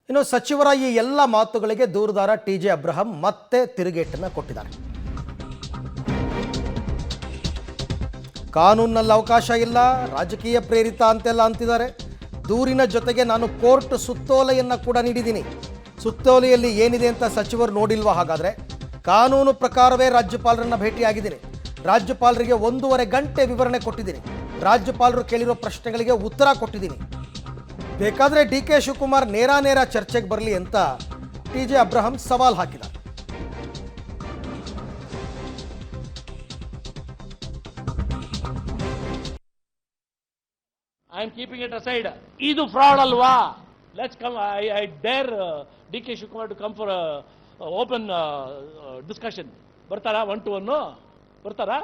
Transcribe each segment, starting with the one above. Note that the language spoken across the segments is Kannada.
ಇನ್ನು ಸಚಿವರ ಈ ಎಲ್ಲ ಮಾತುಗಳಿಗೆ ದೂರುದಾರ ಟಿ.ಜೆ. ಅಬ್ರಹಂ ಮತ್ತೆ ತಿರುಗೇಟನ್ನು ಕೊಟ್ಟಿದ್ದಾರೆ. ಕಾನೂನಿನಲ್ಲಿ ಅವಕಾಶ ಇಲ್ಲ, ರಾಜಕೀಯ ಪ್ರೇರಿತ ಅಂತೆಲ್ಲ ಅಂತಿದ್ದಾರೆ. ದೂರಿನ ಜೊತೆಗೆ ನಾನು ಕೋರ್ಟ್ ಸುತ್ತೋಲೆಯನ್ನು ಕೂಡ ನೀಡಿದ್ದೀನಿ. ಸುತ್ತೋಲೆಯಲ್ಲಿ ಏನಿದೆ ಅಂತ ಸಚಿವರು ನೋಡಿಲ್ವಾ? ಹಾಗಾದರೆ ಕಾನೂನು ಪ್ರಕಾರವೇ ರಾಜ್ಯಪಾಲರನ್ನ ಭೇಟಿಯಾಗಿದ್ದೀನಿ. ರಾಜ್ಯಪಾಲರಿಗೆ 1.5 ಗಂಟೆ ವಿವರಣೆ ಕೊಟ್ಟಿದ್ದೀನಿ. ರಾಜ್ಯಪಾಲರು ಕೇಳಿರೋ ಪ್ರಶ್ನೆಗಳಿಗೆ ಉತ್ತರ ಕೊಟ್ಟಿದ್ದೀನಿ. ಬೇಕಾದರೆ ಡಿ.ಕೆ. ಶಿವಕುಮಾರ್ ನೇರ ಚರ್ಚೆಗೆ ಬರಲಿ ಅಂತ ಟಿ.ಜೆ. ಅಬ್ರಹಂ ಸವಾಲ್ ಹಾಕಿದ್ದಾರೆ. I am keeping it aside. Idu fraud alva. Let's come. I dare D.K. Shivakumar to come for a open discussion. Bartara 1-to-1 bartara.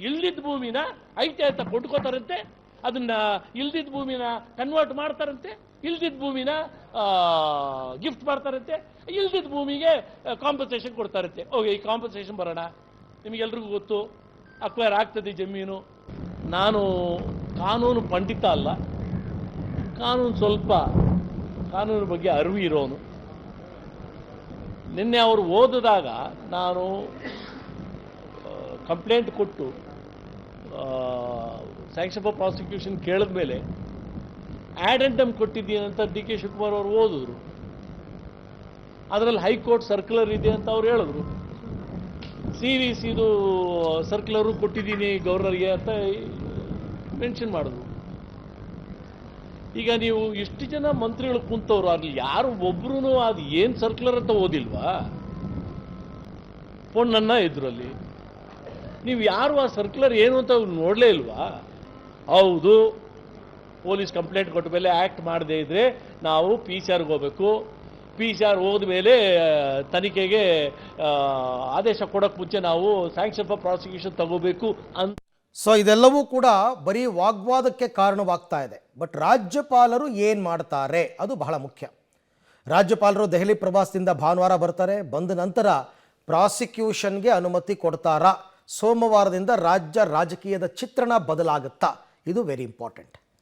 ಇಲ್ದಿದ್ದ ಭೂಮಿನ ಐತೆ ಅಂತ ಕೊಟ್ಕೋತಾರಂತೆ, ಅದನ್ನ ಇಲ್ದಿದ್ದ ಭೂಮಿನ ಕನ್ವರ್ಟ್ ಮಾಡ್ತಾರಂತೆ, ಇಲ್ದಿದ್ದ ಭೂಮಿನ ಗಿಫ್ಟ್ ಮಾಡ್ತಾರಂತೆ, ಇಲ್ದಿದ್ದ ಭೂಮಿಗೆ ಕಾಂಪನ್ಸೇಷನ್ ಕೊಡ್ತಾರಂತೆ. ಓಕೆ, ಈ ಕಾಂಪನ್ಸೇಷನ್ ಬರೋಣ. ನಿಮಗೆಲ್ರಿಗೂ ಗೊತ್ತು, ಅಕ್ವೈರ್ ಆಗ್ತದೆ ಜಮೀನು. ನಾನು ಕಾನೂನು ಪಂಡಿತ ಅಲ್ಲ, ಕಾನೂನು ಬಗ್ಗೆ ಅರಿವು ಇರೋನು. ನಿನ್ನೆ ಅವರು ಓದಿದಾಗ ನಾನು ಕಂಪ್ಲೇಂಟ್ ಕೊಟ್ಟು ಸ್ಯಾಂಕ್ಷನ್ ಫಾರ್ ಪ್ರಾಸಿಕ್ಯೂಷನ್ ಕೇಳಿದ ಮೇಲೆ ಆ್ಯಡೆಂಡಮ್ ಕೊಟ್ಟಿದ್ದೀನಿ ಅಂತ ಡಿ.ಕೆ. ಶಿವಕುಮಾರ್ ಅವರು ಓದಿದ್ರು. ಅದರಲ್ಲಿ ಹೈಕೋರ್ಟ್ ಸರ್ಕ್ಯುಲರ್ ಇದೆ ಅಂತ ಅವ್ರು ಹೇಳಿದ್ರು. ಸಿವಿಸಿದು ಸರ್ಕ್ಯುಲರು ಕೊಟ್ಟಿದ್ದೀನಿ ಗವರ್ನರ್ಗೆ ಅಂತ ಮೆನ್ಷನ್ ಮಾಡಿದ್ರು. ಈಗ ನೀವು ಇಷ್ಟು ಜನ ಮಂತ್ರಿಗಳು ಕುಂತವ್ರು, ಅಲ್ಲಿ ಯಾರು ಒಬ್ರು ಅದು ಏನು ಸರ್ಕ್ಯುಲರ್ ಅಂತ ಓದಿಲ್ವಾ? ಪೊಣ್ಣನ್ನ ಇದ್ರಲ್ಲಿ ನೀವು ಯಾರು ಆ ಸರ್ಕ್ಯುಲರ್ ಏನು ಅಂತ ನೋಡಲೇ ಇಲ್ವಾ? ಹೌದು, ಪೊಲೀಸ್ ಕಂಪ್ಲೇಂಟ್ ಕೊಟ್ಟ ಮೇಲೆ ಆ್ಯಕ್ಟ್ ಮಾಡದೇ ಇದ್ರೆ ನಾವು PCR ಹೋಗಬೇಕು. PCR ಹೋದ ಮೇಲೆ ತನಿಖೆಗೆ ಆದೇಶ ಕೊಡೋಕ್ಕೆ ಮುಂಚೆ ನಾವು ಸ್ಯಾಂಕ್ಷನ್ ಫಾರ್ ಪ್ರಾಸಿಕ್ಯೂಷನ್ ತಗೋಬೇಕು ಅಂತ. ಸೊ ಇದೆಲ್ಲವೂ ಕೂಡ ಬರೀ ವಾಗ್ವಾದಕ್ಕೆ ಕಾರಣವಾಗ್ತಾ ಇದೆ. ಬಟ್ ರಾಜ್ಯಪಾಲರು ಏನು ಮಾಡ್ತಾರೆ ಅದು ಬಹಳ ಮುಖ್ಯ. ರಾಜ್ಯಪಾಲರು ದೆಹಲಿ ಪ್ರವಾಸದಿಂದ ಭಾನುವಾರ ಬರ್ತಾರೆ. ಬಂದ ನಂತರ ಪ್ರಾಸಿಕ್ಯೂಷನ್ಗೆ ಅನುಮತಿ ಕೊಡ್ತಾರಾ? ಸೋಮವಾರದಿಂದ ರಾಜ್ಯ ರಾಜಕೀಯದ ಚಿತ್ರಣ ಬದಲಾಗುತ್ತಾ? ಇದು ವೆರಿ ಇಂಪಾರ್ಟೆಂಟ್.